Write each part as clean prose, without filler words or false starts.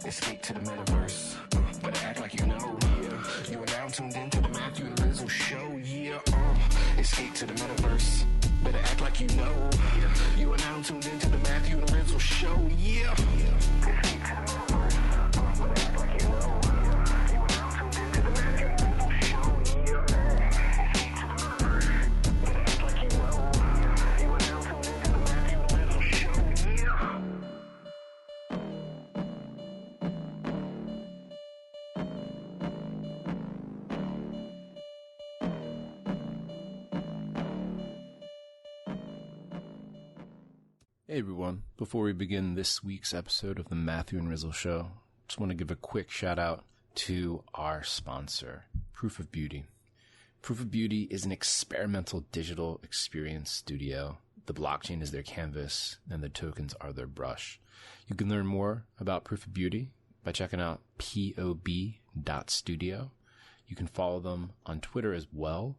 Escape to the Metaverse. Better act like you know. Yeah. You are now tuned into the Matthew Rizzle show. Yeah. Escape to the Metaverse. Better act like you know. Yeah. You are now tuned into the Matthew Rizzle show. Yeah. Escape to the Metaverse. Better act like you know. Yeah. You are now tuned into the Matthew Rizzle show. Yeah. Escape to the Metaverse. Better act like you know. Yeah. You are now tuned into the Matthew Rizzle show. Yeah. Hey everyone, before we begin this week's episode of the Matthew and Rizzle Show, just want to give a quick shout out to our sponsor, Proof of Beauty. Proof of Beauty is an experimental digital experience studio. The blockchain is their canvas and the tokens are their brush. You can learn more about Proof of Beauty by checking out pob.studio. You can follow them on Twitter as well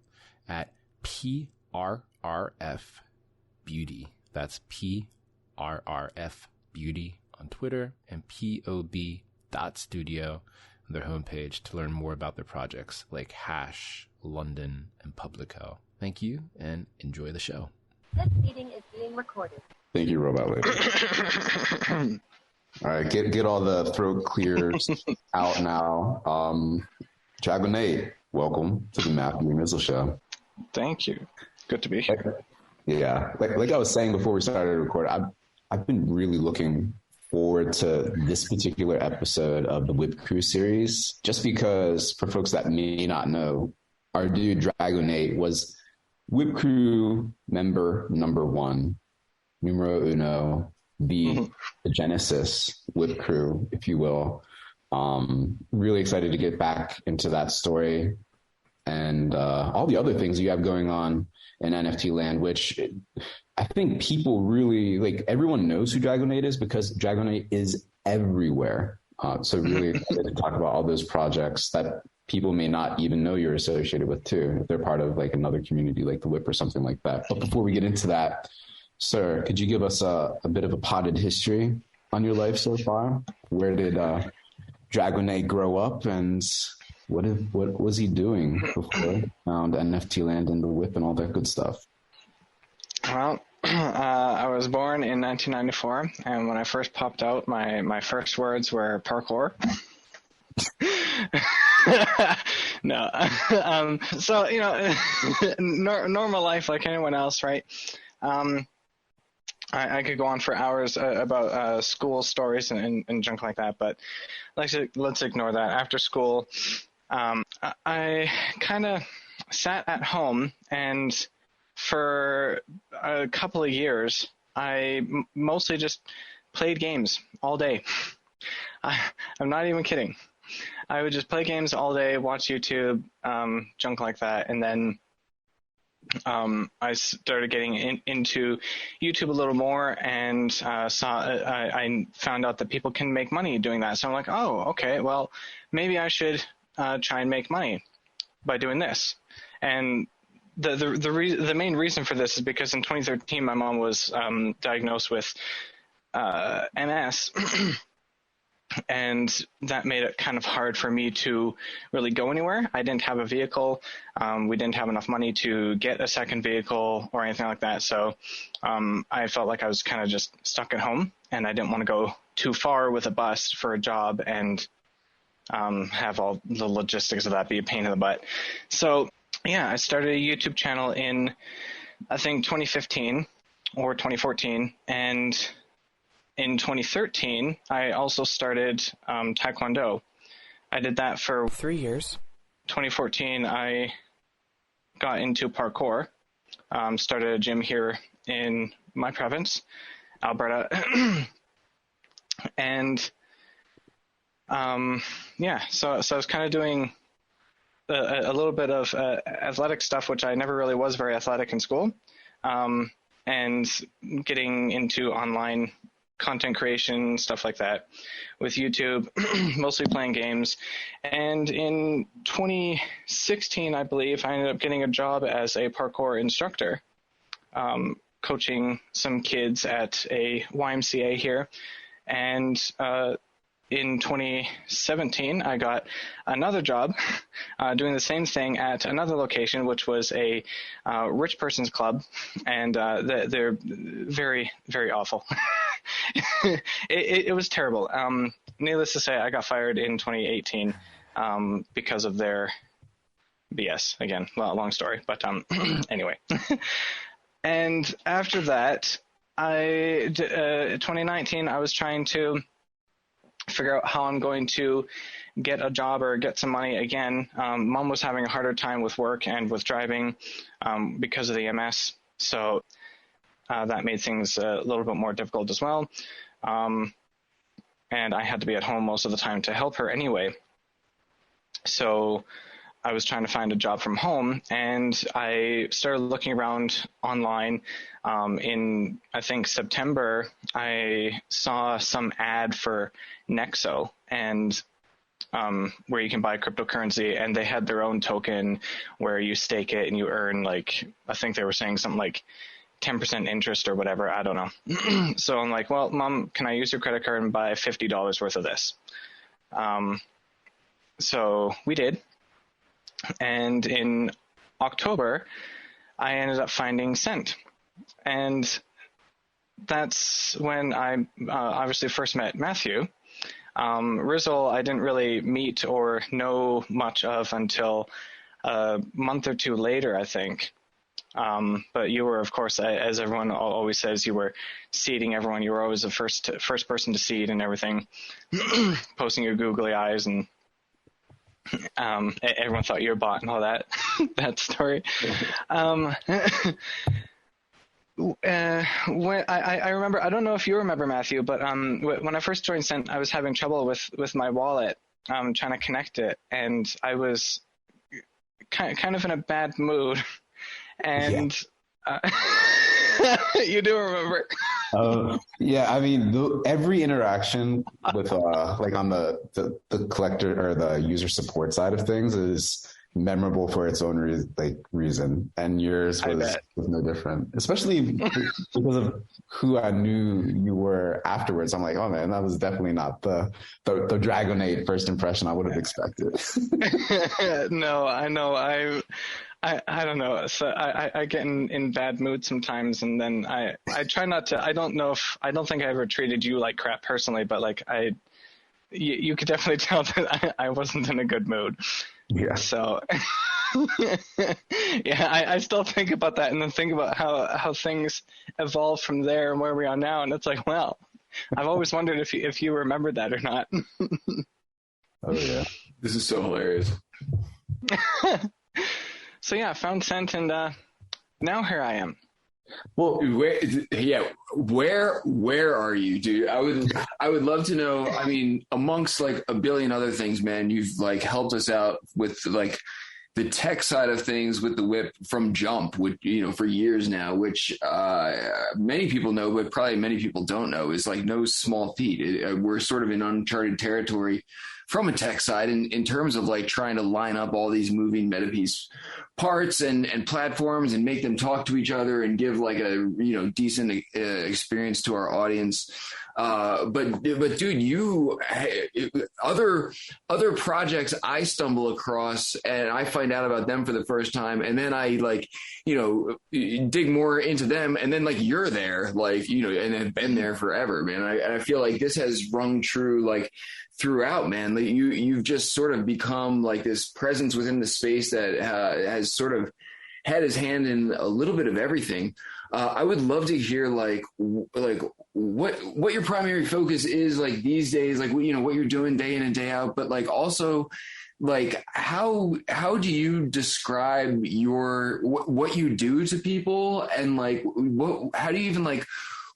at PRRF Beauty. That's PRRF Beauty on Twitter and pob.studio on their homepage to learn more about their projects like Hash, London, and Publico. Thank you and enjoy the show. This meeting is being recorded. Thank you, Robot Lady. All right, get all the throat clears out now. Dragonate, welcome to the Matthew and Rizzle Show. Thank you. Good to be here. Yeah, like I was saying before we started to record, I've been really looking forward to this particular episode of the WIP Crew Series, just because for folks that may not know, our dude Dragonate was WIP Crew member number 1, numero uno, the Genesis WIP Crew, if you will. Really excited to get back into that story and all the other things you have going on in NFT land, which I think people really, like, everyone knows who Dragonate is because Dragonate is everywhere. So really excited to talk about all those projects that people may not even know you're associated with too, if they're part of like another community like the WIP or something like that. But before we get into that, sir, could you give us a bit of a potted history on your life so far? Where did Dragonate grow up, and what was he doing before he found NFT land and the WIP and all that good stuff? Well, I was born in 1994, and when I first popped out, my first words were parkour. No. So, you know, normal life like anyone else, right? I could go on for hours about school stories and junk like that, but let's ignore that. After school, I kind of sat at home, and for a couple of years, I mostly just played games all day. I'm not even kidding. I would just play games all day, watch YouTube, junk like that, and then I started getting into YouTube a little more, and I found out that people can make money doing that. So I'm like, oh, okay, well, maybe I should try and make money by doing this. And the main reason for this is because in 2013 my mom was diagnosed with MS. And that made it kind of hard for me to really go anywhere. I didn't have a vehicle. We didn't have enough money to get a second vehicle or anything like that. So I felt like I was kind of just stuck at home, and I didn't want to go too far with a bus for a job and have all the logistics of that be a pain in the butt. So, yeah, I started a YouTube channel in, I think, 2015 or 2014, and in 2013, I also started Taekwondo. I did that for 3 years. 2014, I got into parkour, started a gym here in my province, Alberta. And, so I was kind of doing a little bit of athletic stuff, which I never really was very athletic in school, and getting into online content creation, stuff like that with YouTube, mostly playing games. And in 2016, I believe, I ended up getting a job as a parkour instructor, coaching some kids at a YMCA here. And in 2017, I got another job doing the same thing at another location, which was a rich person's club, and they're very, very awful. It was terrible. Needless to say, I got fired in 2018 because of their BS. Again, well, long story, but anyway. And after that, 2019, I was trying to figure out how I'm going to get a job or get some money again. Mom was having a harder time with work and with driving because of the MS. So that made things a little bit more difficult as well. And I had to be at home most of the time to help her anyway. So I was trying to find a job from home, and I started looking around online. In, I think, September, I saw some ad for Nexo, and where you can buy cryptocurrency, and they had their own token where you stake it and you earn, like, I think they were saying something like 10% interest or whatever. I don't know. So I'm like, well, Mom, can I use your credit card and buy $50 worth of this? So we did. And in October, I ended up finding Cent. And that's when I obviously first met Matthew. Rizzle, I didn't really meet or know much of until a month or two later, I think. But you were, of course, as everyone always says, you were seeding everyone. You were always the first person to seed and everything, posting your googly eyes, and everyone thought you were bot and all that that story. When I remember, I don't know if you remember, Matthew, but when I first joined Cent, I was having trouble with my wallet, trying to connect it, and I was kind of in a bad mood. And you do remember. Yeah, I mean, every interaction with like on the collector or the user support side of things is memorable for its own reason, and yours was no different, especially because of who I knew you were afterwards. I'm like, oh man, that was definitely not the Dragonate first impression I would have expected. No, I know. I don't know. So I get in bad mood sometimes, and then I try not to. I don't think I ever treated you like crap personally, but like you could definitely tell that I wasn't in a good mood. Yeah. So yeah, I still think about that, and then think about how things evolved from there and where we are now, and it's like, well, I've always wondered if you remember that or not. Oh yeah, this is so hilarious. So yeah, I found Cent, and now here I am. Well, where are you, dude? I would love to know. I mean, amongst like a billion other things, man, you've like helped us out with like the tech side of things with the WIP from jump, which, for years now, which many people know, but probably many people don't know, is like no small feat. We're sort of in uncharted territory from a tech side in terms of like trying to line up all these moving metapiece parts and platforms and make them talk to each other and give like a decent experience to our audience. But dude, you other projects I stumble across and I find out about them for the first time, and then I like dig more into them, and then like you're there, like and have been there forever, man. I feel like this has rung true like throughout, man. Like you've just sort of become like this presence within the space that has sort of had his hand in a little bit of everything. I would love to hear like what your primary focus is like these days, like what you're doing day in and day out, but like also like how do you describe what you do to people, and like how do you even like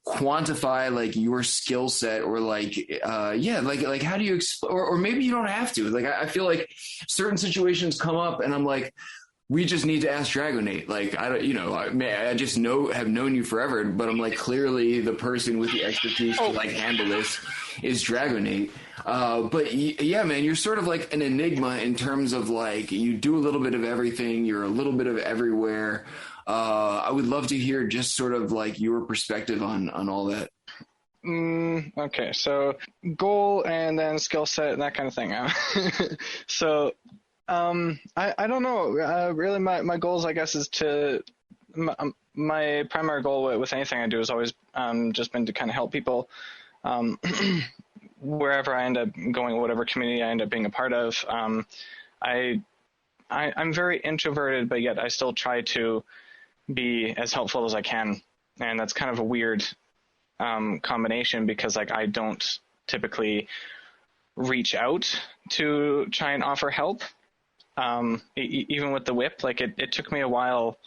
quantify like your skill set, or like like how do you or maybe you don't have to. Like I feel like certain situations come up and I'm like, we just need to ask Dragonate. Like I don't, I just have known you forever, but I'm like, clearly the person with the expertise to like handle this is Dragonate. But yeah, man, you're sort of like an enigma in terms of like you do a little bit of everything. You're a little bit of everywhere. I would love to hear just sort of like your perspective on all that. Okay, so goal and then skill set and that kind of thing. So, I don't know. Really, my goals, I guess, is to my primary goal with anything I do has always just been to kind of help people. Wherever I end up going, whatever community I end up being a part of, I'm very introverted, but yet I still try to be as helpful as I can, and that's kind of a weird combination because like I don't typically reach out to try and offer help. Even with the WIP, like it took me a while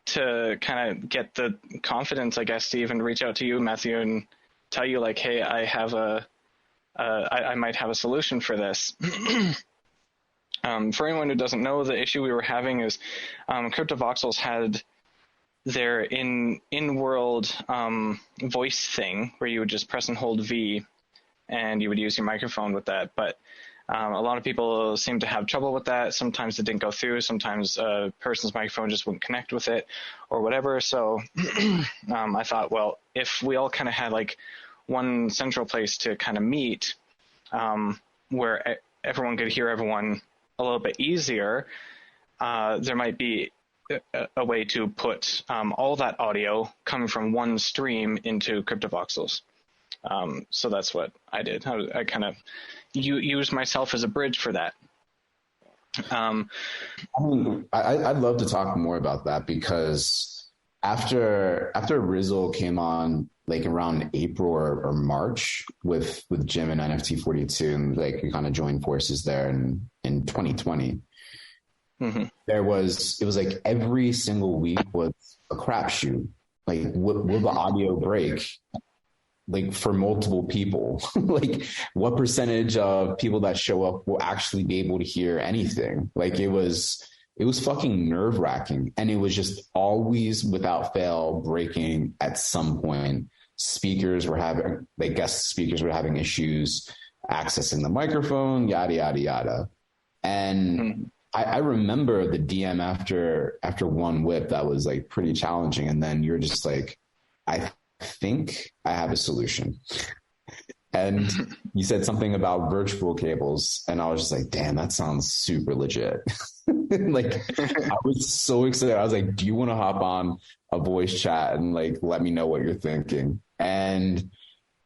to kind of get the confidence, I guess, to even reach out to you, Matthew, and tell you like, hey, I have I might have a solution for this. For anyone who doesn't know, the issue we were having is CryptoVoxels had their in-world voice thing where you would just press and hold V and you would use your microphone with that. But a lot of people seem to have trouble with that. Sometimes it didn't go through. Sometimes a person's microphone just wouldn't connect with it or whatever. So I thought, well, if we all kind of had like one central place to kind of meet where everyone could hear everyone a little bit easier, there might be a way to put all that audio coming from one stream into CryptoVoxels. So that's what I did. I kind of used myself as a bridge for that. I'd love to talk more about that because after Rizzle came on like around April or March with Jim and NFT 42, and like we kind of joined forces there in 2020. Mm-hmm. It was like every single week was a crapshoot. Like, will the audio break? Like for multiple people, like what percentage of people that show up will actually be able to hear anything? Like it was fucking nerve wracking, and it was just always without fail breaking at some point. Guest speakers were having issues accessing the microphone, yada, yada, yada. And I remember the DM after one WIP that was like pretty challenging. And then you're just like, I think I have a solution. And you said something about virtual cables, and I was just like, damn, that sounds super legit. Like I was so excited. I was like, do you want to hop on a voice chat and like let me know what you're thinking? And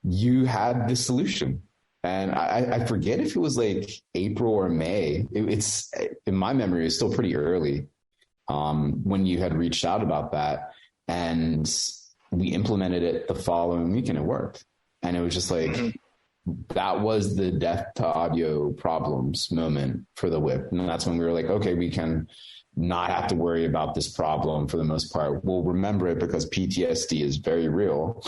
you had the solution. And I forget if it was like April or May. It's in my memory, it's still pretty early when you had reached out about that. And we implemented it the following week and it worked. And it was just like, that was the death to audio problems moment for the WIP. And that's when we were like, okay, we can not have to worry about this problem for the most part. We'll remember it because PTSD is very real.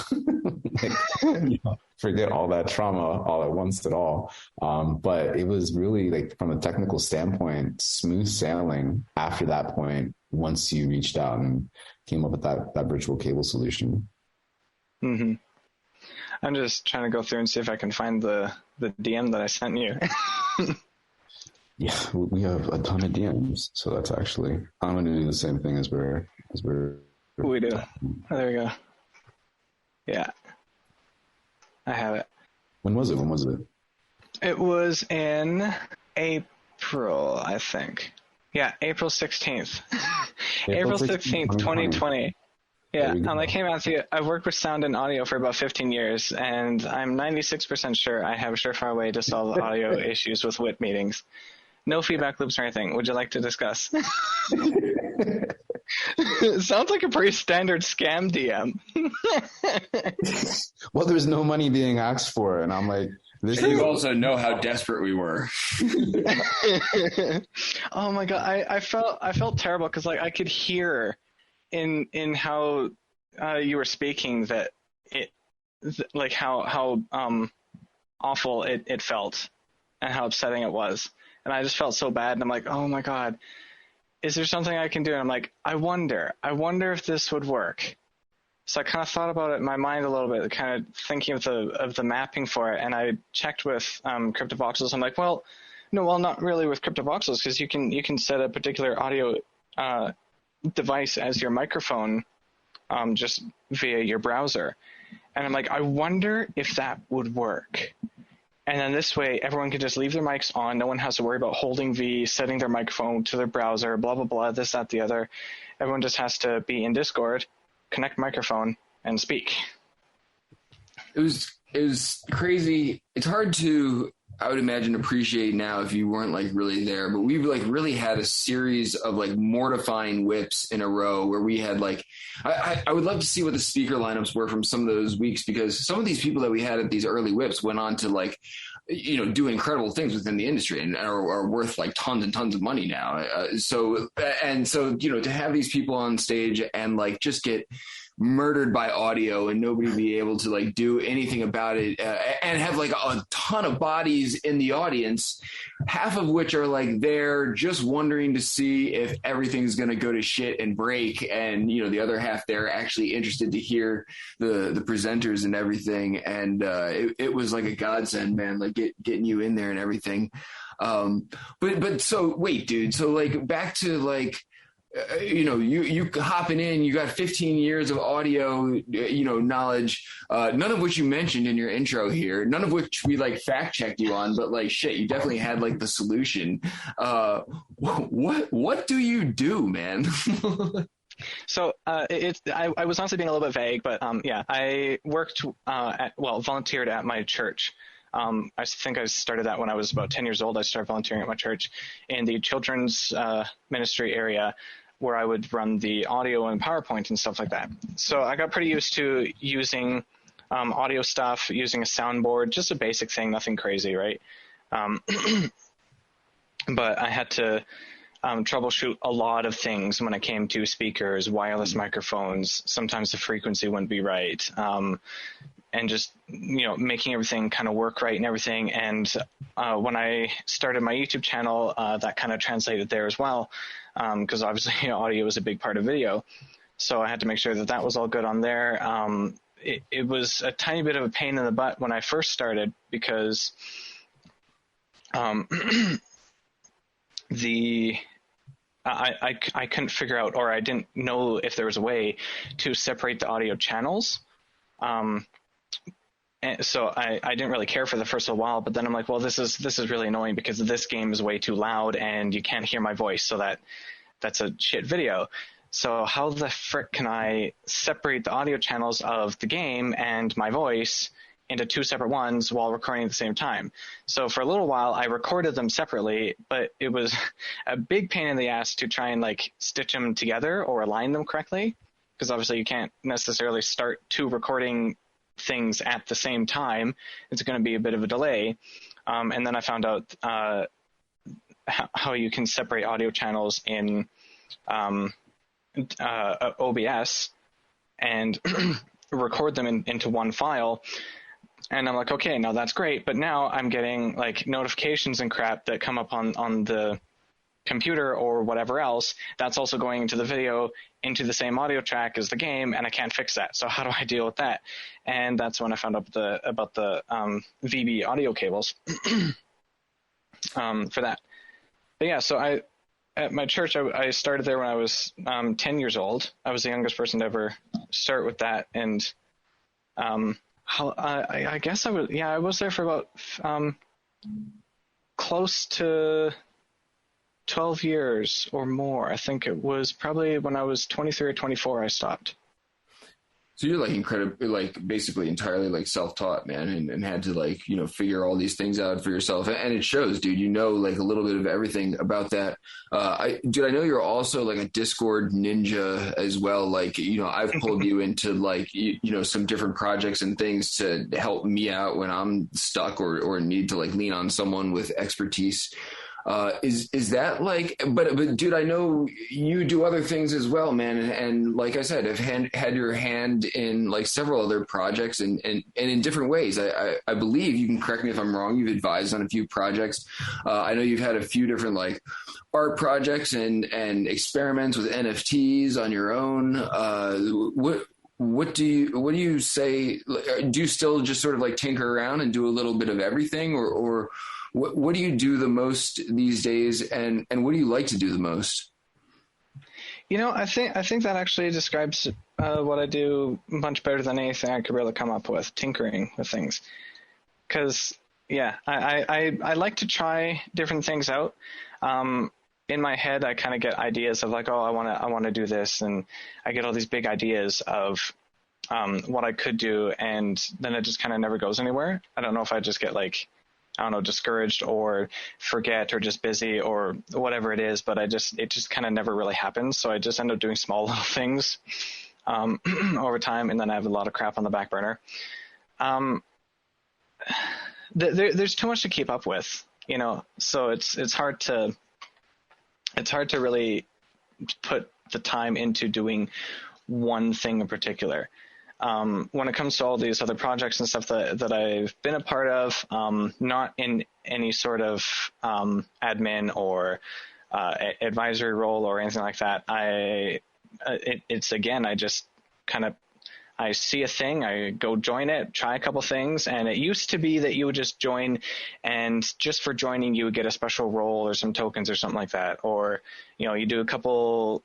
Forget all that trauma all at once at all. But it was really like from a technical standpoint, smooth sailing after that point, once you reached out and came up with that virtual cable solution. Mm-hmm. I'm just trying to go through and see if I can find the DM that I sent you. Yeah, we have a ton of DMs, so that's actually, I'm going to do the same thing as we're. We do. Oh, there we go. Yeah, I have it. When was it? It was in April, I think. Yeah, April 16th. April 16th, 2020. Yeah, I'm like, hey, Matthew, I've worked with sound and audio for about 15 years, and I'm 96% sure I have a surefire way to solve audio issues with WIP meetings. No feedback loops or anything. Would you like to discuss? It sounds like a pretty standard scam DM. Well, there's no money being asked for, and I'm like, and you also know how desperate we were. Oh my god, I felt terrible because like I could hear in how you were speaking that it like how awful it felt and how upsetting it was, and I just felt so bad, and I'm like, oh my god, is there something I can do? And I'm like, I wonder if this would work. So I kind of thought about it in my mind a little bit, kind of thinking of the mapping for it, and I checked with CryptoVoxels. I'm like, well, not really with CryptoVoxels, because you can set a particular audio device as your microphone just via your browser. And I'm like, I wonder if that would work. And then this way, everyone can just leave their mics on. No one has to worry about holding V, setting their microphone to their browser, blah, blah, blah, this, that, the other. Everyone just has to be in Discord, connect microphone, and speak. It was crazy. It's hard to, I would imagine, appreciate now if you weren't like really there, but we've like really had a series of like mortifying whips in a row where we had like, I would love to see what the speaker lineups were from some of those weeks, because some of these people that we had at these early whips went on to like, you know, do incredible things within the industry and are worth like tons and tons of money now. So, you know, to have these people on stage and like just get murdered by audio and nobody be able to like do anything about it, and have like a ton of bodies in the audience, half of which are like there just wondering to see if everything's going to go to shit and break, and you know the other half they're actually interested to hear the presenters and everything. And it was like a godsend, man, like getting you in there and everything. But so wait, dude, so like back to like, you know, you hopping in, you got 15 years of audio, you know, knowledge, none of which you mentioned in your intro here, none of which we like fact checked you on, but like shit, you definitely had like the solution. What do you do, man? So I was honestly being a little bit vague, but yeah, I worked volunteered at my church. I think I started that when I was about 10 years old. I started volunteering at my church in the children's ministry area, where I would run the audio and PowerPoint and stuff like that. So I got pretty used to using audio stuff, using a soundboard, just a basic thing, nothing crazy, right? But I had to troubleshoot a lot of things when it came to speakers, wireless microphones. Sometimes the frequency wouldn't be right. And just, you know, making everything kind of work right and everything. And when I started my YouTube channel, that kind of translated there as well, because obviously, you know, audio is a big part of video. So I had to make sure that that was all good on there. It was a tiny bit of a pain in the butt when I first started, because I couldn't figure out, or I didn't know if there was a way to separate the audio channels. So I didn't really care for the first little while, but then I'm like, well, this is really annoying because this game is way too loud and you can't hear my voice, so that's a shit video. So how the frick can I separate the audio channels of the game and my voice into two separate ones while recording at the same time? So for a little while I recorded them separately, but it was a big pain in the ass to try and like stitch them together or align them correctly, because obviously you can't necessarily start two recording things at the same time. It's going to be a bit of a delay. And then I found out how you can separate audio channels in OBS and record them into one file. And I'm like, okay, now that's great. But now I'm getting like notifications and crap that come up on the computer or whatever else. That's also going into the video, into the same audio track as the game, and I can't fix that. So how do I deal with that? And that's when I found out about the VB audio cables for that. But yeah, so at my church, I started there when I was 10 years old. I was the youngest person to ever start with that. And I guess I was there for about close to 12 years or more. I think it was probably when I was 23 or 24 I stopped. So you're like incredibly, like basically entirely like self-taught, man, and had to like, you know, figure all these things out for yourself. And it shows, dude, you know, like a little bit of everything about that. I know you're also like a Discord ninja as well. Like, you know, I've pulled you into like, you know, some different projects and things to help me out when I'm stuck or need to like lean on someone with expertise. Is that like, but dude, I know you do other things as well, man. And like I said, I've had your hand in like several other projects and in different ways. I believe, you can correct me if I'm wrong, you've advised on a few projects. I know you've had a few different like art projects and experiments with NFTs on your own. What do you say? Do you still just sort of like tinker around and do a little bit of everything, or what do you do the most these days, and what do you like to do the most? I think that actually describes what I do much better than anything I could really come up with, tinkering with things. Because I like to try different things out. In my head, I kind of get ideas of like, oh, I want to do this, and I get all these big ideas of what I could do, and then it just kind of never goes anywhere. I don't know if I just get like, I don't know, discouraged or forget or just busy or whatever it is, but it just kind of never really happens. So I just end up doing small little things over time, and then I have a lot of crap on the back burner. There's too much to keep up with, so it's hard to really put the time into doing one thing in particular. When it comes to all these other projects and stuff that I've been a part of, not in any sort of admin or advisory role or anything like that, it's again, I just kind of, I see a thing, I go join it, try a couple things, and it used to be that you would just join, and just for joining you would get a special role or some tokens or something like that, or you do a couple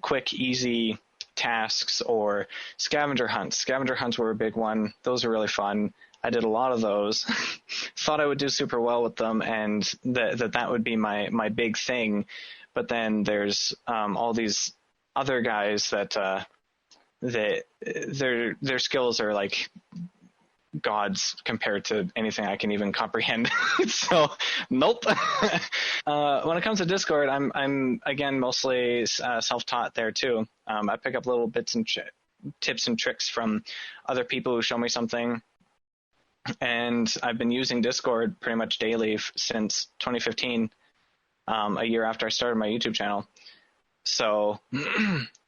quick, easy tasks or scavenger hunts. Scavenger hunts were a big one. Those are really fun. I did a lot of those. Thought I would do super well with them, and that would be my big thing. But then there's all these other guys that their skills are like gods compared to anything I can even comprehend. So nope. When it comes to Discord, I'm again mostly self-taught there too. I pick up little bits and tips and tricks from other people who show me something, and I've been using Discord pretty much daily since 2015, a year after I started my YouTube channel. So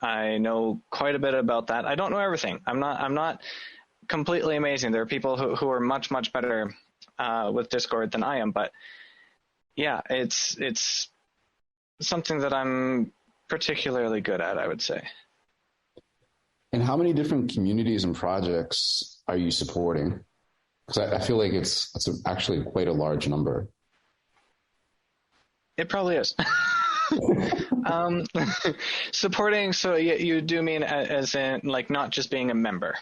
I know quite a bit about that. I don't know everything. I'm not completely amazing. There are people who are much, much better with Discord than I am, but yeah, it's something that I'm particularly good at, I would say. And how many different communities and projects are you supporting? Because I feel like it's actually quite a large number. It probably is. Supporting, so you do mean as in like not just being a member?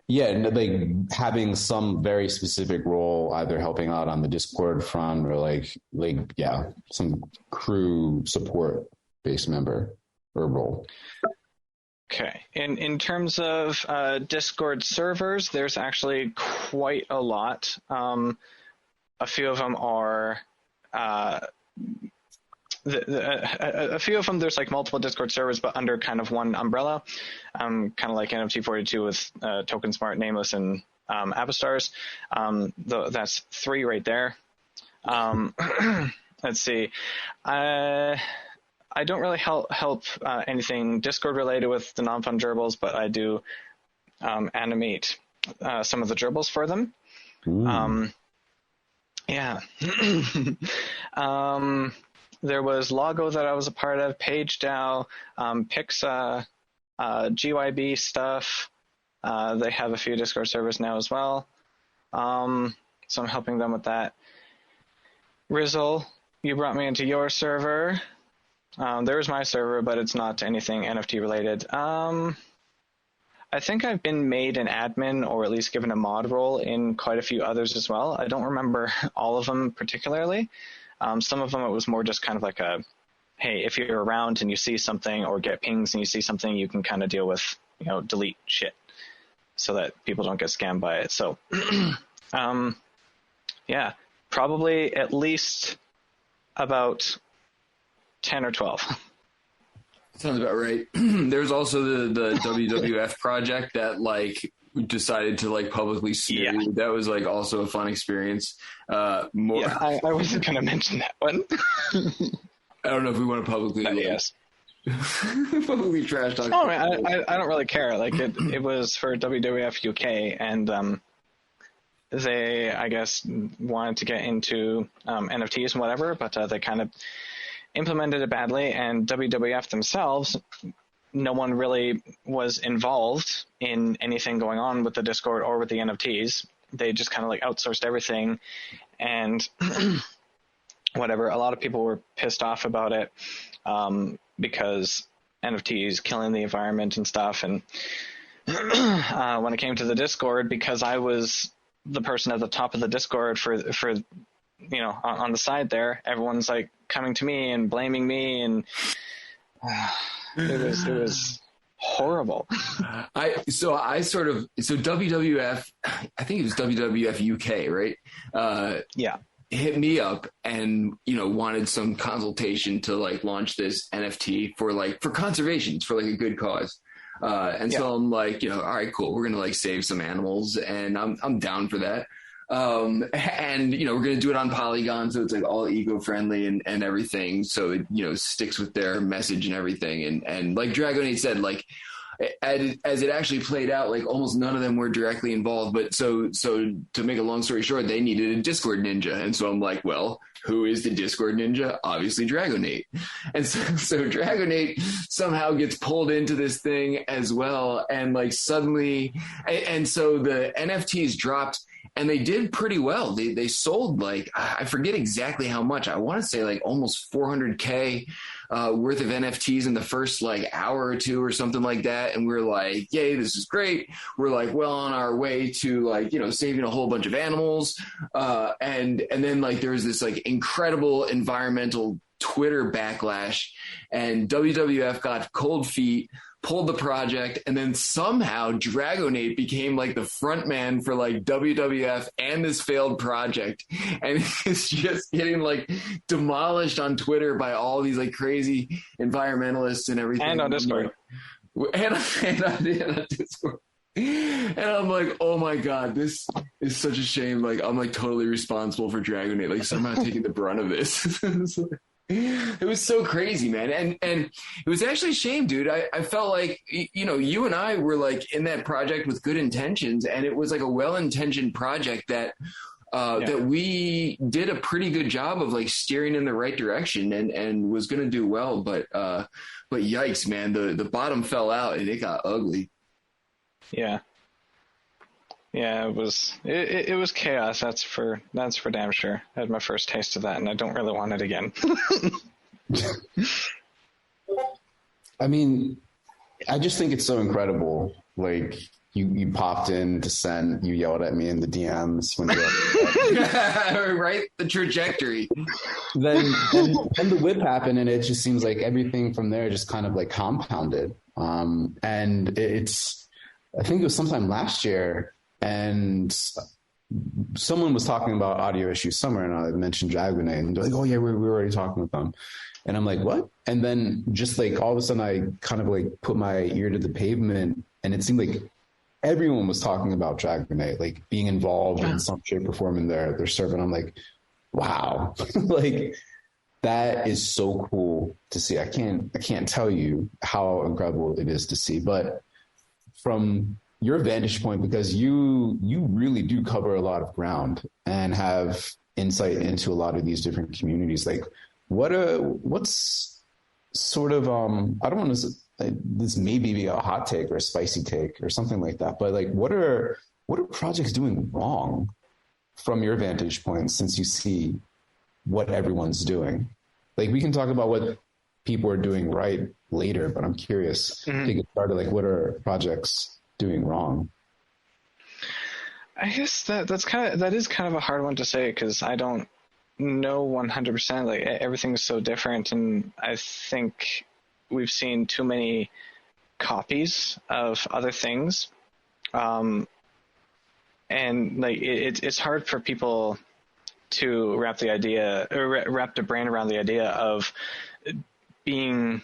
Yeah, like having some very specific role, either helping out on the Discord front or like some crew support based member or role. Okay. In terms of Discord servers, there's actually quite a lot. A few of them are a few of them, there's like multiple Discord servers, but under kind of one umbrella, kind of like NFT42 with Token Smart, Nameless, and Avastars. That's 3 right there. Let's see. I don't really help anything Discord related with the non-fungibles, but I do animate some of the gerbils for them. Yeah. There was Logo that I was a part of, PageDAO, Pixa, GYB stuff. They have a few Discord servers now as well. So I'm helping them with that. Rizzle, you brought me into your server. There's my server, but it's not anything NFT related. I think I've been made an admin or at least given a mod role in quite a few others as well. I don't remember all of them particularly. Some of them it was more just kind of like a, hey, if you're around and you see something or get pings and you see something, you can kind of deal with, delete shit so that people don't get scammed by it. So, yeah, probably at least about 10 or 12. Sounds about right. There's also the WWF project that decided to publicly sue. Yeah. That was also a fun experience. I wasn't going to mention that one. I don't know if we want to publicly. Yes. Publicly trash talk. Oh, I don't really care. It was for WWF UK, and they, I guess, wanted to get into NFTs and whatever, but they kind of implemented it badly, and WWF themselves, no one really was involved in anything going on with the Discord or with the NFTs. They just kind of outsourced everything, and whatever. A lot of people were pissed off about it. because NFTs killing the environment and stuff. And when it came to the Discord, because I was the person at the top of the Discord for on the side there, everyone's like coming to me and blaming me, and it was horrible. So WWF, I think it was WWF UK, right? Yeah. Hit me up and, wanted some consultation to like launch this NFT for conservation. It's for like a good cause. So I'm like, all right, cool. We're going to like save some animals, and I'm down for that. We're going to do it on Polygon. So it's like all eco-friendly and everything. So it, sticks with their message and everything. And like Dragonate said, like, as it actually played out, like almost none of them were directly involved. But so to make a long story short, they needed a Discord ninja. And so I'm like, well, who is the Discord ninja? Obviously Dragonate. And so Dragonate somehow gets pulled into this thing as well. And like suddenly, and so the NFTs dropped, and they did pretty well. They sold like, I forget exactly how much. I want to say like almost 400K worth of NFTs in the first like hour or two or something like that. And we're like, yay, this is great. We're like well on our way to like, saving a whole bunch of animals. And then like there was this like incredible environmental Twitter backlash, and WWF got cold feet, pulled the project, and then somehow Dragonate became like the front man for like WWF and this failed project, and it's just getting like demolished on Twitter by all these like crazy environmentalists and everything, and on Discord, and on Discord. And I'm like, oh my God, this is such a shame. Like, I'm like totally responsible for Dragonate, like somehow taking the brunt of this. It was so crazy, man. And it was actually a shame, dude. I felt like, you and I were like in that project with good intentions, and it was like a well-intentioned project that we did a pretty good job of like steering in the right direction and was going to do well. But yikes, man, the bottom fell out and it got ugly. Yeah. Yeah, it was chaos. That's for damn sure. I had my first taste of that, and I don't really want it again. I mean, I just think it's so incredible. Like you popped in to send, you yelled at me in the DMs when you right, the trajectory. Then the whip happened, and it just seems like everything from there just kind of like compounded. And I think it was sometime last year. And someone was talking about audio issues somewhere, and I mentioned Dragonate, and they're like, oh yeah, we were already talking with them. And I'm like, what? And then just like all of a sudden I kind of like put my ear to the pavement, and it seemed like everyone was talking about Dragonate, like being involved in some shape or form in their server. I'm like, wow, like that is so cool to see. I can't tell you how incredible it is to see. But from your vantage point, because you really do cover a lot of ground and have insight into a lot of these different communities. Like what's sort of, I don't want to, this may be a hot take or a spicy take or something like that, but like, what are projects doing wrong from your vantage point, since you see what everyone's doing? Like, we can talk about what people are doing right later, but I'm curious to get started. Like, what are projects doing wrong? I guess that is kind of a hard one to say, because I don't know 100%. Like, everything's so different, and I think we've seen too many copies of other things, and like it's hard for people to wrap the brain around the idea of being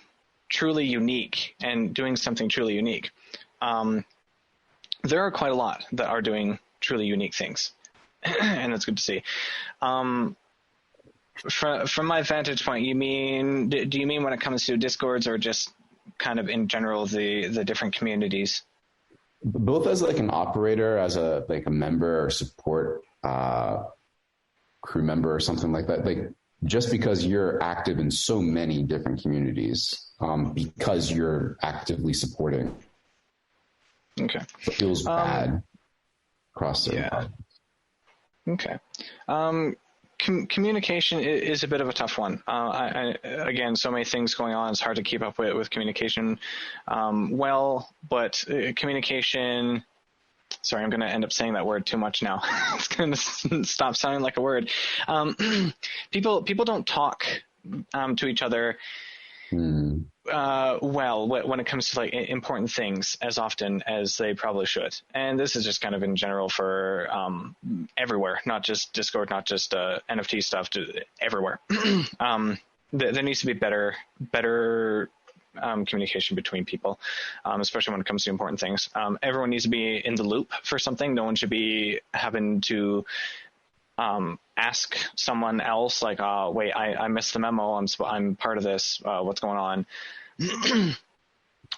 truly unique and doing something truly unique. There are quite a lot that are doing truly unique things, and that's good to see. From my vantage point, do you mean when it comes to Discords, or just kind of in general the different communities? Both as like an operator, as a member or support crew member or something like that. Like, just because you're active in so many different communities, because you're actively supporting. Okay. It feels bad across the Okay. communication is a bit of a tough one. Again, so many things going on. It's hard to keep up with communication but communication... Sorry, I'm going to end up saying that word too much now. It's going to stop sounding like a word. People don't talk to each other well when it comes to like important things as often as they probably should. And this is just kind of in general for everywhere, not just Discord, not just NFT stuff, everywhere. There needs to be better communication between people, especially when it comes to important things. Everyone needs to be in the loop for something. No one should be having to ask someone else like, wait, I missed the memo. I'm part of this. What's going on?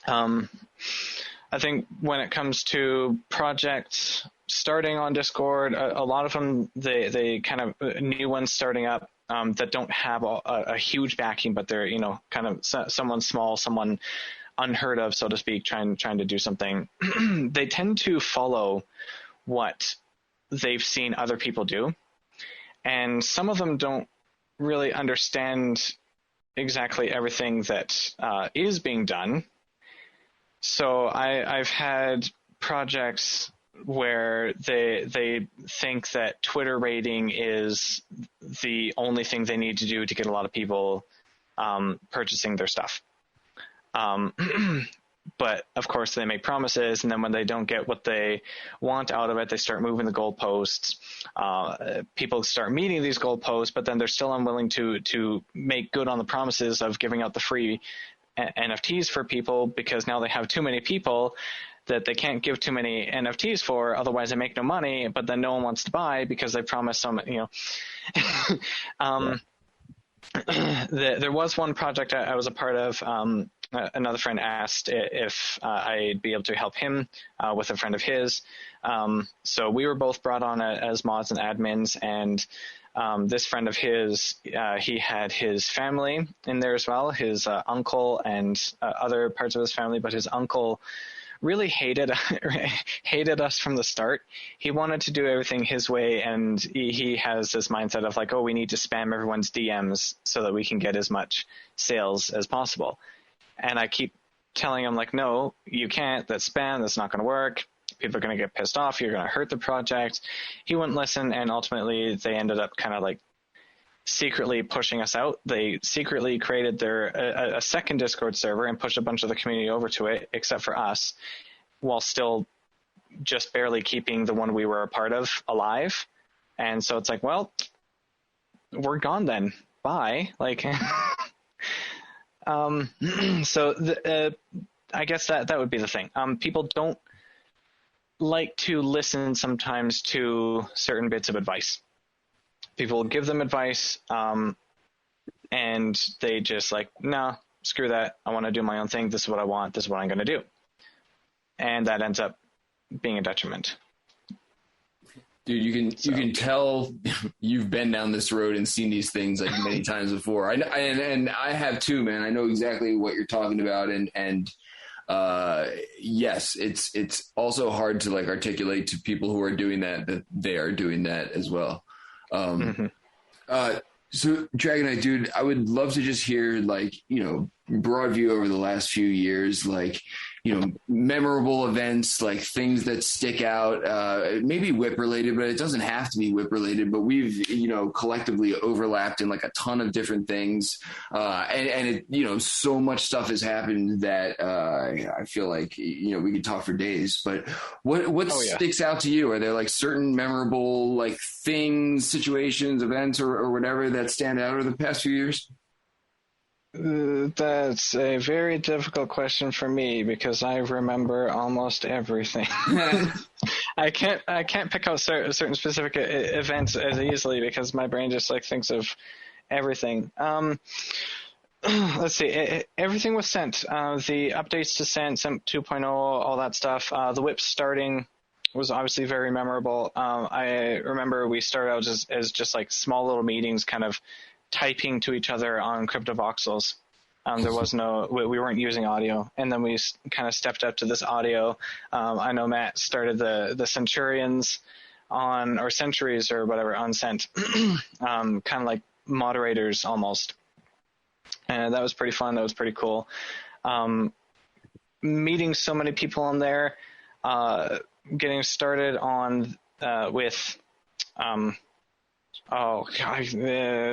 I think when it comes to projects starting on Discord, a lot of them, they kind of new ones starting up, that don't have a huge backing, but they're, kind of someone small, someone unheard of, so to speak, trying to do something. They tend to follow what they've seen other people do. And some of them don't really understand exactly everything that is being done. So I've had projects where they think that Twitter rating is the only thing they need to do to get a lot of people purchasing their stuff. But of course they make promises, and then when they don't get what they want out of it, they start moving the goalposts. People start meeting these goalposts, but then they're still unwilling to make good on the promises of giving out the free NFTs for people, because now they have too many people that they can't give too many NFTs for, otherwise they make no money, but then no one wants to buy because they promised some, There was one project I was a part of. Another friend asked if I'd be able to help him with a friend of his. So we were both brought on as mods and admins, and this friend of his, he had his family in there as well, his uncle and other parts of his family, but his uncle really hated us from the start. He wanted to do everything his way, and he has this mindset of like, oh, we need to spam everyone's DMs so that we can get as much sales as possible. And I keep telling him like, no, you can't. That's spam. That's not going to work. People are going to get pissed off. You're going to hurt the project. He wouldn't listen, and ultimately they ended up kind of like secretly pushing us out. They secretly created a second Discord server and pushed a bunch of the community over to it, except for us, while still just barely keeping the one we were a part of alive. And so it's like, well, we're gone then. Bye. Like, so I guess that would be the thing. People don't like to listen sometimes to certain bits of advice. People give them advice, and they just like, no, screw that. I want to do my own thing. This is what I want. This is what I'm going to do. And that ends up being a detriment. Dude, you can tell you've been down this road and seen these things like many times before. And I have too, man. I know exactly what you're talking about. And yes, it's also hard to like articulate to people who are doing that they are doing that as well. So Dragonite, dude, I would love to just hear like, broad view over the last few years, like, memorable events, like things that stick out, maybe WIP related, but it doesn't have to be WIP related, but we've, collectively overlapped in like a ton of different things. And it, so much stuff has happened that, I feel like, we could talk for days, but what sticks out to you? Are there like certain memorable, like things, situations, events, or whatever that stand out over the past few years? That's a very difficult question for me because I remember almost everything. I can't pick out certain specific events as easily because my brain just like thinks of everything. Let's see. Everything was sent. The updates to sent 2.0, all that stuff. The WIP starting was obviously very memorable. I remember we started out as just like small little meetings, kind of typing to each other on CryptoVoxels. There was we weren't using audio, and then we kind of stepped up to this audio. I know Matt started the Centurions or sentries or whatever unsent, kind of like moderators almost. And that was pretty fun. That was pretty cool. Meeting so many people on there, getting started on with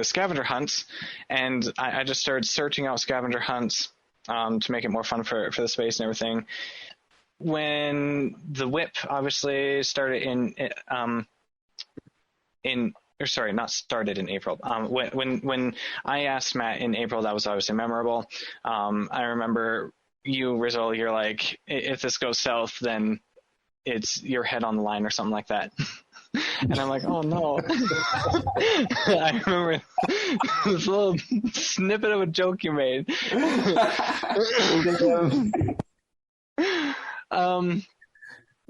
scavenger hunts, and I just started searching out scavenger hunts to make it more fun for the space and everything. When the WIP obviously started not started in April. When I asked Matt in April, that was obviously memorable. I remember you, Rizzle, you're like, if this goes south, then it's your head on the line or something like that. And I'm like, oh no. I remember this little snippet of a joke you made.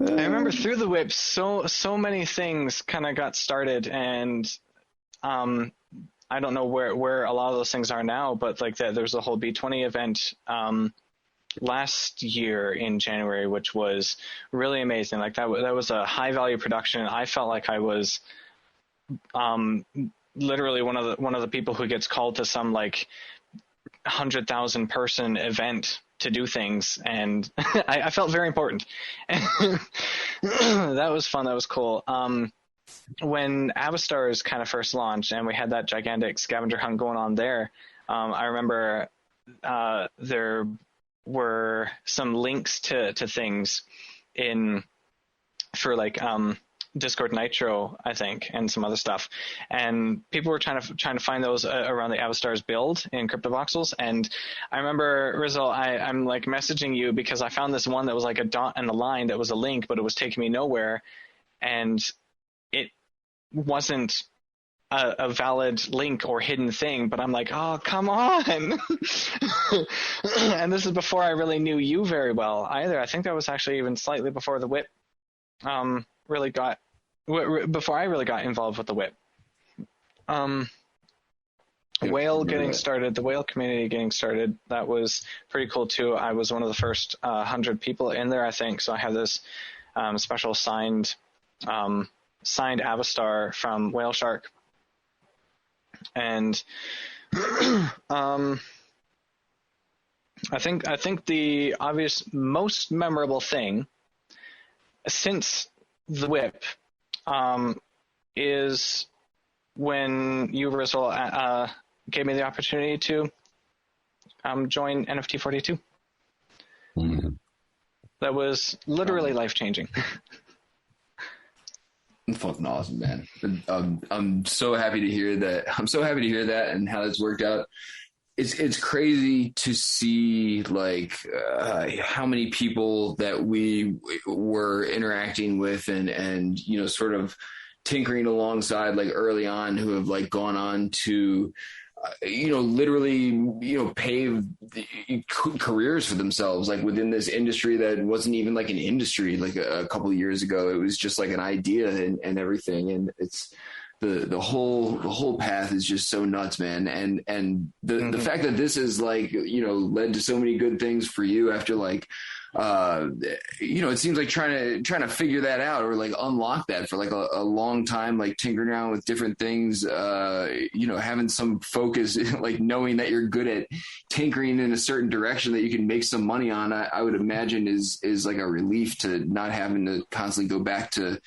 I remember through the WIP, so many things kind of got started, and I don't know where a lot of those things are now, but like there was a whole B20 event last year in January, which was really amazing. Like that was a high value production. I felt like I was literally one of the people who gets called to some like 100,000 person event to do things, and I felt very important. That was fun. That was cool. When Avastars kind of first launched and we had that gigantic scavenger hunt going on there, I remember there were some links to things for like Discord Nitro, I think, and some other stuff. And people were trying to find those around the Avastars build in CryptoVoxels. And I remember, Rizzle, I'm like messaging you because I found this one that was like a dot and a line that was a link, but it was taking me nowhere. And it wasn't a valid link or hidden thing, but I'm like, oh, come on. And this is before I really knew you very well either. I think that was actually even slightly before the WIP before I really got involved with the WIP. Whale getting started, the whale community getting started, that was pretty cool too. I was one of the first 100 people in there, I think. So I have this special signed Avastar from Whale Shark. And I think the obvious most memorable thing since the WIP is when you, Rizzle, gave me the opportunity to join NFT 42. Mm-hmm. That was literally life-changing. Fucking awesome, man. I'm so happy to hear that. I'm so happy to hear that and how it's worked out. It's crazy to see like how many people that we were interacting with and you know, sort of tinkering alongside like early on, who have like gone on to you know, literally, you know, pave careers for themselves, like within this industry that wasn't even like an industry like a couple of years ago. It was just like an idea and everything. And it's the whole path is just so nuts, man. And the fact that this is like, you know, led to so many good things for you after like, you know, it seems like trying to figure that out or like unlock that for like a long time, like tinkering around with different things, you know, having some focus, like knowing that you're good at tinkering in a certain direction that you can make some money on, I would imagine is like a relief to not having to constantly go back to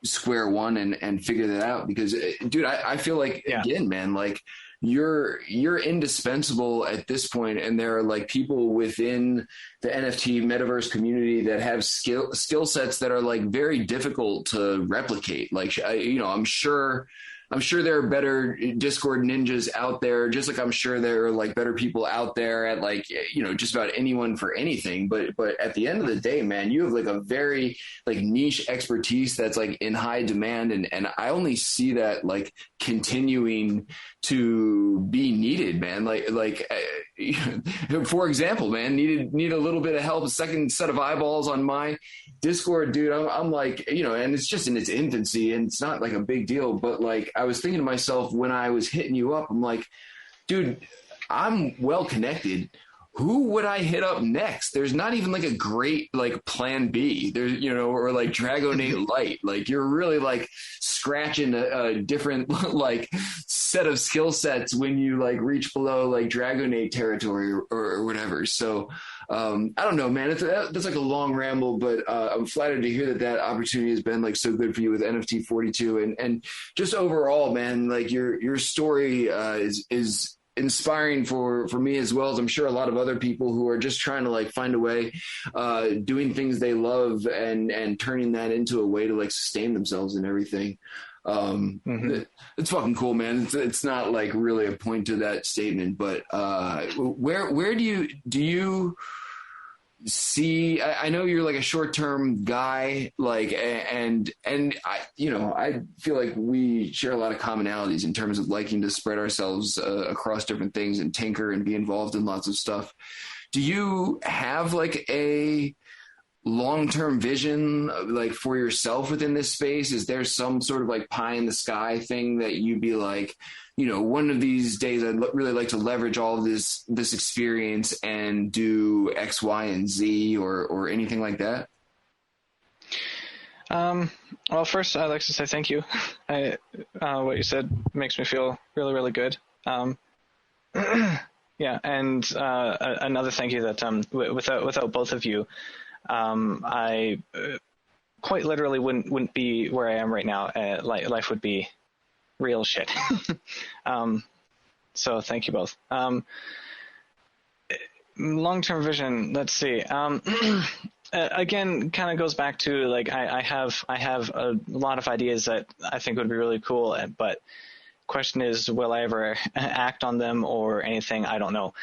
square one and figure that out. Because dude, I feel like, again, man, like you're indispensable at this point, and there are like people within the NFT metaverse community that have skill sets that are like very difficult to replicate. Like, you know, I'm sure there are better Discord ninjas out there, just like I'm sure there are like better people out there at like, you know, just about anyone for anything. But at the end of the day, man, you have like a very like niche expertise that's like in high demand. And I only see that like continuing to be needed, man. Like for example, man, need a little bit of help, a second set of eyeballs on my Discord, dude. I'm like, you know, and it's just in its infancy and it's not like a big deal, but like, I was thinking to myself when I was hitting you up, I'm like, dude, I'm well connected. who would I hit up next? There's not even like a great like plan B. There's, you know, or like Dragonate Light. Like you're really like scratching a different like set of skill sets when you like reach below like Dragonate territory or whatever. So I don't know, man. That's like a long ramble, but I'm flattered to hear that opportunity has been like so good for you with NFT 42 and just overall, man. Like your story is inspiring for me as well as I'm sure a lot of other people who are just trying to like find a way, doing things they love and turning that into a way to like sustain themselves and everything. It's fucking cool, man. It's not like really a point to that statement, but where do you see, I know you're like a short-term guy, like, and I, you know, I feel like we share a lot of commonalities in terms of liking to spread ourselves across different things and tinker and be involved in lots of stuff. Do you have like a long-term vision like for yourself within this space? Is there some sort of like pie in the sky thing that you'd be like, you know, one of these days I'd really like to leverage all of this experience and do X, Y, and Z or anything like that? Well, first I'd like to say thank you. What you said makes me feel really, really good. Yeah. And, another thank you that, without both of you, I quite literally wouldn't be where I am right now. Life would be real shit. So thank you both. Long-term vision. Let's see. Again, kind of goes back to like I have a lot of ideas that I think would be really cool, but question is, will I ever act on them or anything? I don't know.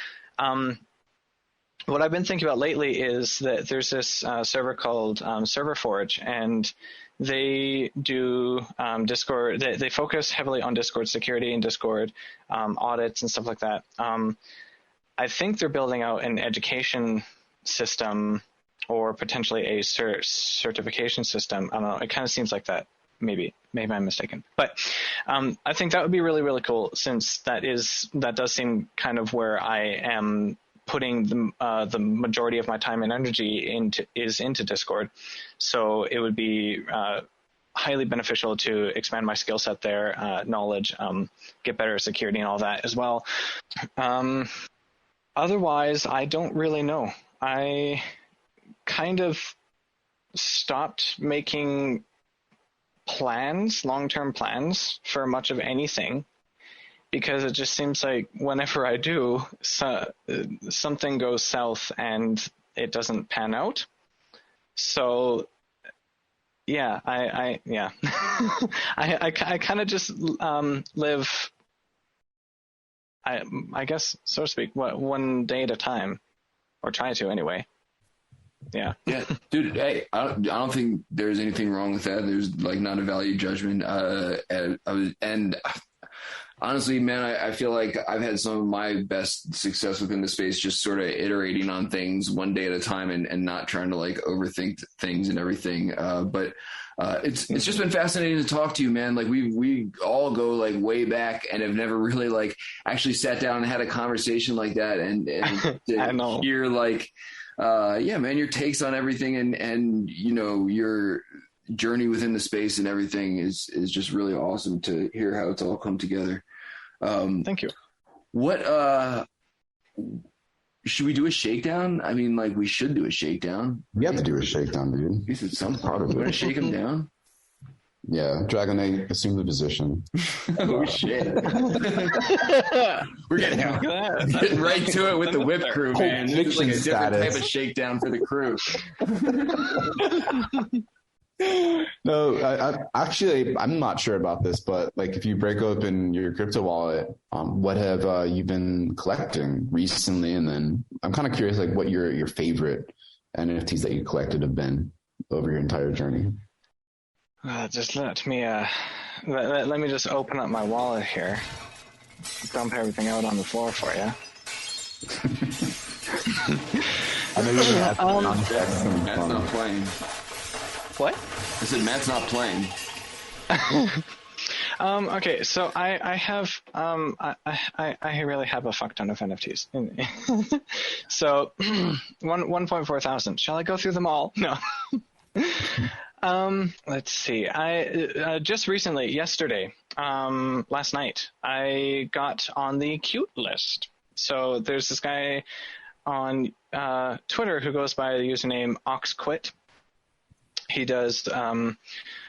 What I've been thinking about lately is that there's this server called ServerForge, and they do Discord. They focus heavily on Discord security and Discord audits and stuff like that. I think they're building out an education system or potentially a certification system. I don't know. It kind of seems like that. Maybe I'm mistaken. But I think that would be really, really cool, since that does seem kind of where I am putting the majority of my time and energy into Discord. So it would be highly beneficial to expand my skill set there, knowledge, get better security and all that as well. Otherwise, I don't really know. I kind of stopped making long-term plans for much of anything, because it just seems like whenever I do, something goes south and it doesn't pan out. So, yeah, I kind of just live, I guess, so to speak, one day at a time, or try to anyway. Yeah, dude. Hey, I don't think there's anything wrong with that. There's like not a value judgment. And honestly, man, I feel like I've had some of my best success within the space just sort of iterating on things one day at a time and not trying to like overthink things and everything. But it's just been fascinating to talk to you, man. Like we all go like way back and have never really like actually sat down and had a conversation like that. And I know. You're like, yeah, man, your takes on everything and you know, your journey within the space and everything is just really awesome to hear how it's all come together. Thank you. What should we do a shakedown? I mean, like, we should do a shakedown. We have to do a shakedown, dude. This is some part of it. Want to shake him down? Yeah, Dragonate, assume the position. Oh shit! We're getting right to it with the WIP Crew, man. This is like a different type of shakedown for the crew. No, I'm not sure about this, but like, if you break open your crypto wallet, what have you been collecting recently? And then I'm kind of curious, like, what your favorite NFTs that you collected have been over your entire journey. Just let me let me just open up my wallet here. Dump everything out on the floor for you. I know you're gonna have Matt's not playing. What? I said Matt's not playing. Okay, so I have I really have a fuck ton of NFTs. So 1.4 thousand. Shall I go through them all? No. Let's see. I just recently, yesterday, last night, I got on the cute list. So there's this guy on Twitter who goes by the username Oxquit. He does I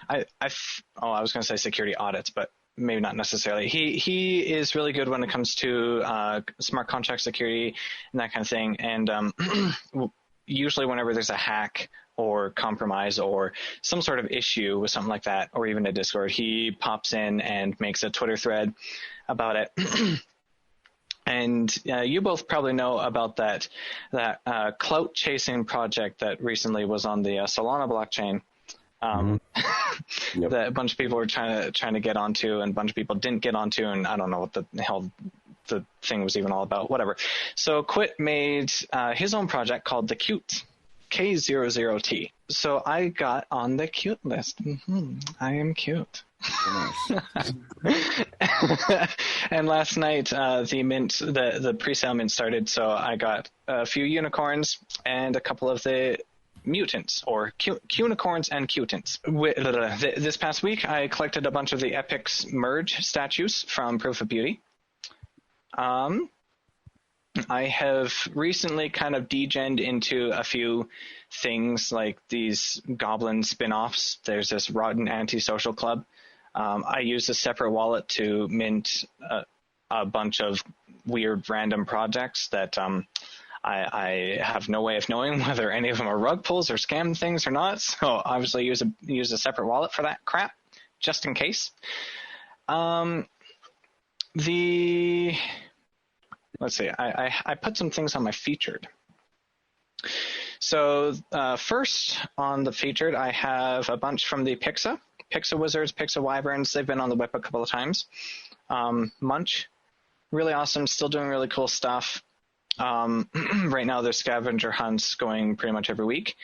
was going to say security audits, but maybe not necessarily. He is really good when it comes to smart contract security and that kind of thing. And usually whenever there's a hack or compromise or some sort of issue with something like that, or even a Discord, he pops in and makes a Twitter thread about it. And you both probably know about that clout chasing project that recently was on the Solana blockchain. Yep. That a bunch of people were trying to get onto, and a bunch of people didn't get onto, and I don't know what the hell the thing was even all about. Whatever. So Quit made his own project called the Cute, K00T. So I got on the cute list. I am cute. And last night the pre-sale mint started, so I got a few unicorns and a couple of the mutants, or cunicorns and cutants. This past week I collected a bunch of the Epic's merge statues from Proof of Beauty. I have recently kind of degened into a few things like these goblin spin-offs. There's this Rotten Antisocial Club. I use a separate wallet to mint a bunch of weird random projects that I have no way of knowing whether any of them are rug pulls or scam things or not. So obviously use a separate wallet for that crap, just in case. Let's see, I put some things on my featured. So first on the featured, I have a bunch from the Pixa Wizards, Pixa Wyverns. They've been on the WIP a couple of times. Munch, really awesome, still doing really cool stuff. Right now there's scavenger hunts going pretty much every week.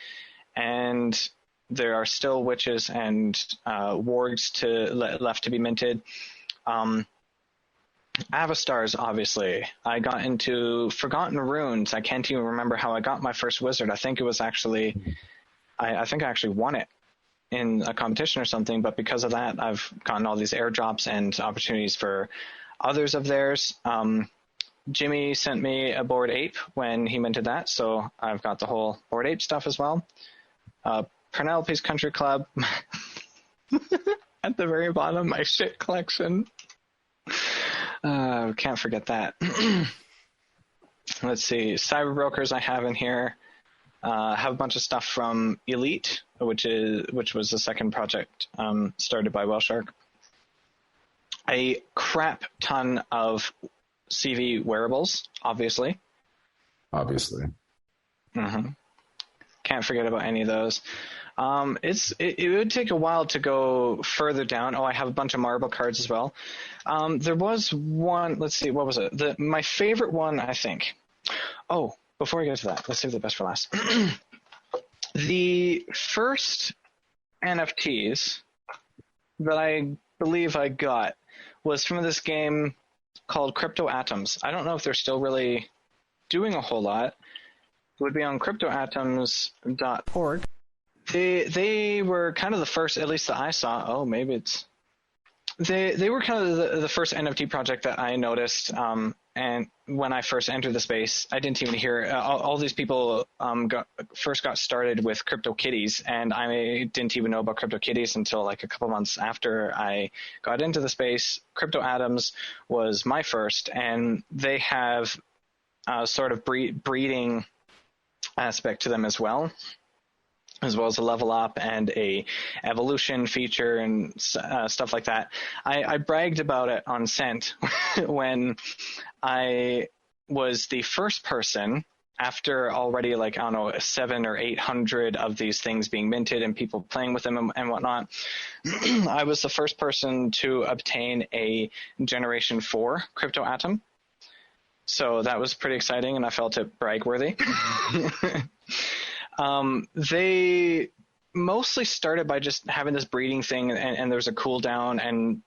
And there are still witches and wargs left to be minted. Avastars, obviously. I got into Forgotten Runes. I can't even remember how I got my first wizard. I think it was actually, I think I actually won it in a competition or something, but because of that, I've gotten all these airdrops and opportunities for others of theirs. Jimmy sent me a Bored Ape when he minted that, so I've got the whole Bored Ape stuff as well. Penelope's Country Club. At the very bottom, my shit collection. Can't forget that. Let's see. Cyber Brokers I have in here. Have a bunch of stuff from Elite, which was the second project started by Wellshark. A crap ton of CV wearables, obviously. Mm-hmm. Can't forget about any of those. It would take a while to go further down. Oh, I have a bunch of marble cards as well. There was one, let's see, what was it? My favorite one, I think. Oh, before we get to that, let's save the best for last. The first NFTs that I believe I got was from this game called Crypto Atoms. I don't know if they're still really doing a whole lot. It would be on cryptoatoms.org. They were kind of the first, at least that I saw. Oh, maybe it's... They were kind of the first NFT project that I noticed. And when I first entered the space, I didn't even hear... all these people first got started with CryptoKitties, and I didn't even know about CryptoKitties until like a couple months after I got into the space. Crypto Atoms was my first, and they have sort of breeding aspect to them as well as a level up and a evolution feature and stuff like that. I bragged about it on Scent when I was the first person, after already 700 or 800 of these things being minted and people playing with them and whatnot. I was the first person to obtain a Generation 4 Crypto Atom. So that was pretty exciting, and I felt it brag worthy. mostly started by just having this breeding thing, and there was a cooldown, and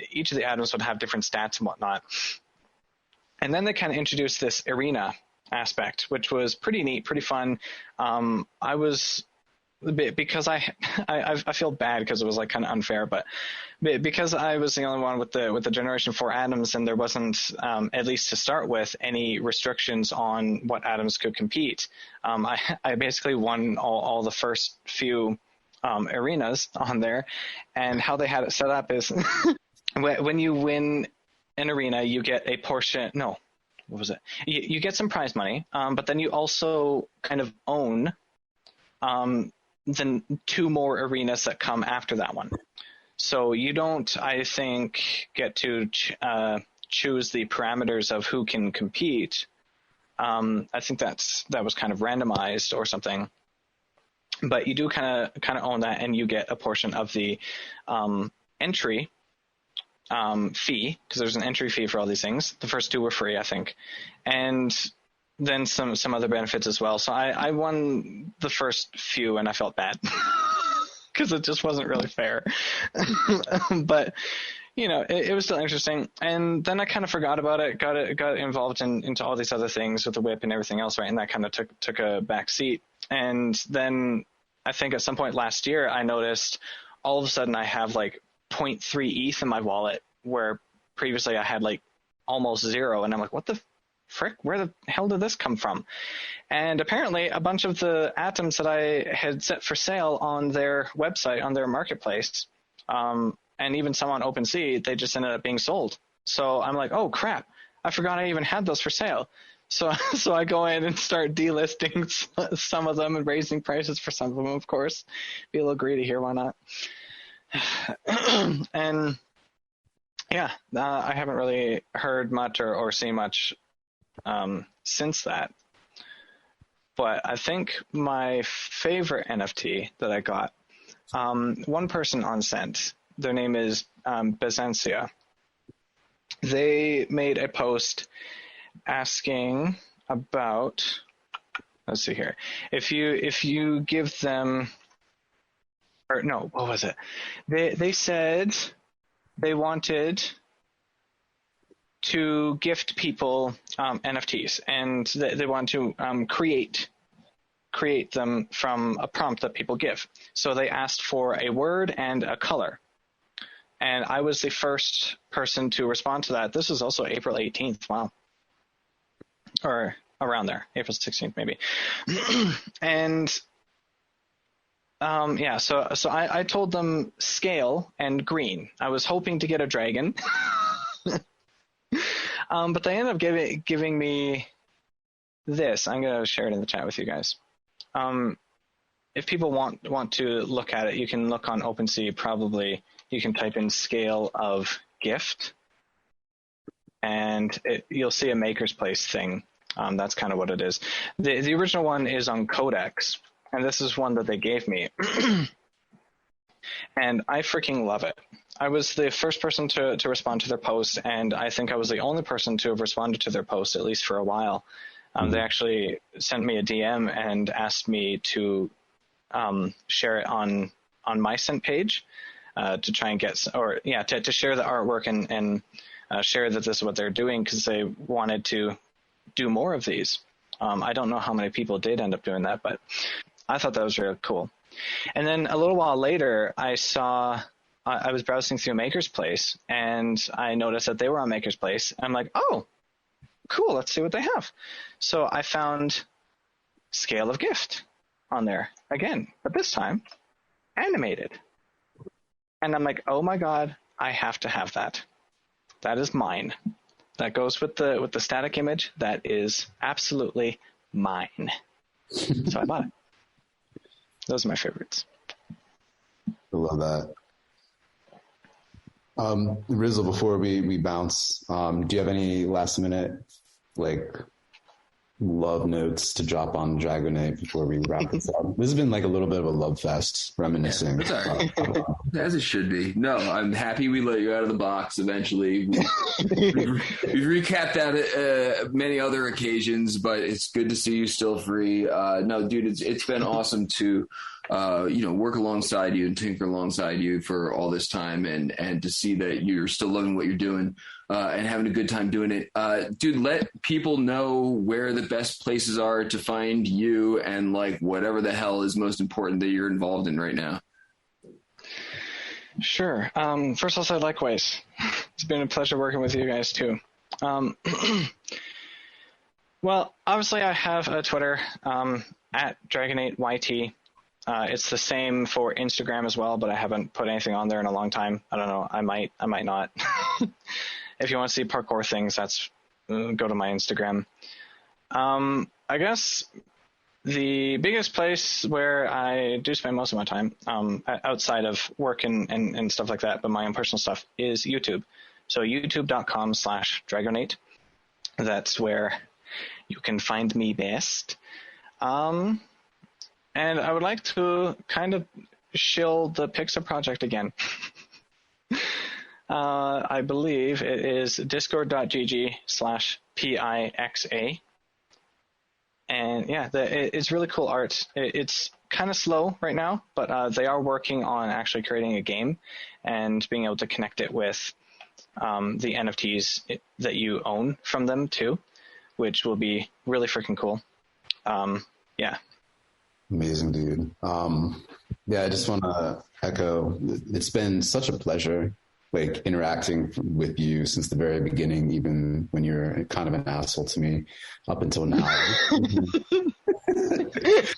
each of the atoms would have different stats and whatnot. And then they kind of introduced this arena aspect, which was pretty neat, pretty fun. I was because I feel bad because it was like kind of unfair, but because I was the only one with the Generation 4 atoms, and there wasn't at least to start with any restrictions on what atoms could compete. I basically won all the first few arenas on there, and how they had it set up is when you win an arena, you get a portion. No, what was it? You get some prize money, but then you also kind of own the 2 more arenas that come after that one. So you don't, I think, get to choose the parameters of who can compete. I think that was kind of randomized or something. But you do kind of own that, and you get a portion of the entry fee, because there's an entry fee for all these things. The first 2 were free, I think, and then some other benefits as well. So I won the first few, and I felt bad because it just wasn't really fair. But it was still interesting. And then I kind of forgot about it, got involved into all these other things with the WIP and everything else, right? And that kind of took a back seat. And then I think at some point last year, I noticed all of a sudden I have like 0.3 ETH in my wallet, where previously I had like almost 0. And I'm like, what the frick? Where the hell did this come from? And apparently a bunch of the atoms that I had set for sale on their website, on their marketplace, and even some on OpenSea, they just ended up being sold. So I'm like, oh crap, I forgot I even had those for sale. So I go in and start delisting some of them and raising prices for some of them, of course. Be a little greedy here, why not? And yeah, I haven't really heard much or seen much since that. But I think my favorite NFT that I got, one person on Scent, their name is Bezencia. They made a post asking about, let's see here, if you give them, or no, what was it? They said they wanted to gift people NFTs, and they want to create them from a prompt that people give. So they asked for a word and a color. And I was the first person to respond to that. This was also April 18th. Wow. Or around there, April 16th maybe. And yeah, so I told them scale and green. I was hoping to get a dragon. But they ended up giving me this. I'm going to share it in the chat with you guys. If people want to look at it, you can look on OpenSea. Probably you can type in scale of gift, and you'll see a Maker's Place thing. That's kind of what it is. The original one is on Codex, and this is one that they gave me. And I freaking love it. I was the first person to respond to their post, and I think I was the only person to have responded to their post, at least for a while. They actually sent me a DM and asked me to share it on my Scent page to try and get, to share the artwork and share that this is what they're doing, because they wanted to do more of these. I don't know how many people did end up doing that, but I thought that was really cool. And then a little while later, I was browsing through Maker's Place, and I noticed that they were on Maker's Place. I'm like, oh, cool, let's see what they have. So I found Scale of Gift on there again, but this time animated. And I'm like, oh my God, I have to have that. That is mine. That goes with the static image. That is absolutely mine. So I bought it. Those are my favorites. I love that. Rizzle, before we bounce, do you have any last minute love notes to drop on Dragonate before we wrap this up. This has been like a little bit of a love fest, reminiscing. That's all right. As it should be. No, I'm happy we let you out of the box eventually. We've recapped that many other occasions, but it's good to see you still free. No, dude, it's been awesome to work alongside you and tinker alongside you for all this time, and to see that you're still loving what you're doing and having a good time doing it. Dude, let people know where the best places are to find you and like whatever the hell is most important that you're involved in right now. Sure. First, I'll say likewise. It's been a pleasure working with you guys too. Well, obviously I have a Twitter at DragonateYT. It's the same for Instagram as well, but I haven't put anything on there in a long time. I don't know. I might not. If you want to see parkour things, go to my Instagram. I guess the biggest place where I do spend most of my time, outside of work and stuff like that, but my own personal stuff, is YouTube. So youtube.com/Dragonate. That's where you can find me best. And I would like to kind of shill the Pixar project again. I believe it is discord.gg/PIXA. And yeah, it's really cool art. It's kind of slow right now, but they are working on actually creating a game and being able to connect it with the NFTs that you own from them too, which will be really freaking cool. Yeah. Amazing, dude. Yeah, I just want to echo, it's been such a pleasure, like, interacting with you since the very beginning, even when you're kind of an asshole to me up until now. It's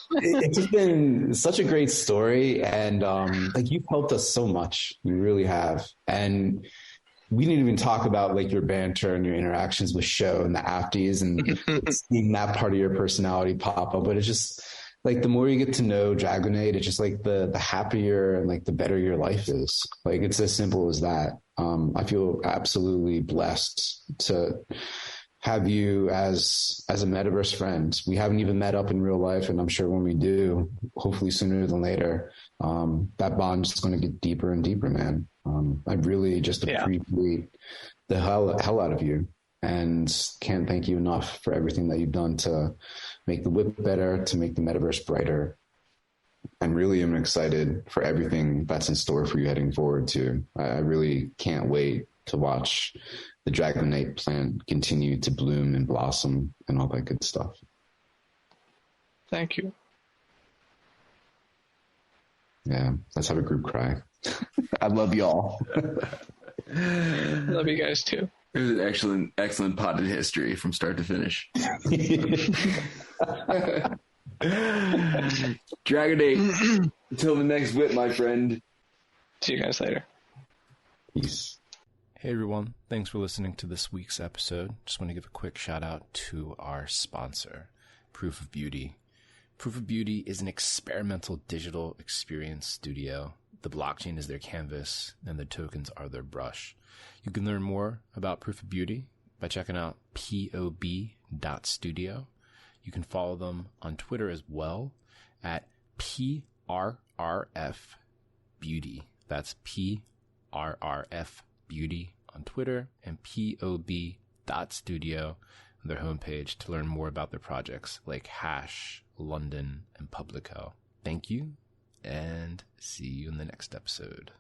just been such a great story, and like, you've helped us so much. You really have. And we didn't even talk about like your banter and your interactions with Show and the Afties and seeing that part of your personality pop up. But it's just like, the more you get to know Dragonate, it's just like the happier and like the better your life is. Like, it's as simple as that. I feel absolutely blessed to have you as a Metaverse friend. We haven't even met up in real life, and I'm sure when we do, hopefully sooner than later, that bond is going to get deeper and deeper, man. I really just appreciate the hell out of you, and can't thank you enough for everything that you've done to make the WIP better, to make the Metaverse brighter. And really am excited for everything that's in store for you heading forward too. I really can't wait to watch the Dragonate plant continue to bloom and blossom and all that good stuff. Thank you. Yeah, let's have a group cry. I love y'all. Love you guys too. It was an excellent potted history from start to finish. Dragonate, until the next WIP, my friend. See you guys later. Peace. Hey everyone, thanks for listening to this week's episode. Just want to give a quick shout out to our sponsor, Proof of Beauty. Proof of Beauty is an experimental digital experience studio. The blockchain is their canvas and the tokens are their brush. You can learn more about Proof of Beauty by checking out pob.studio. You can follow them on Twitter as well at PRRF Beauty. That's PRRF Beauty on Twitter, and pob.studio on their homepage to learn more about their projects like Hash, London, and Publico. Thank you, and see you in the next episode.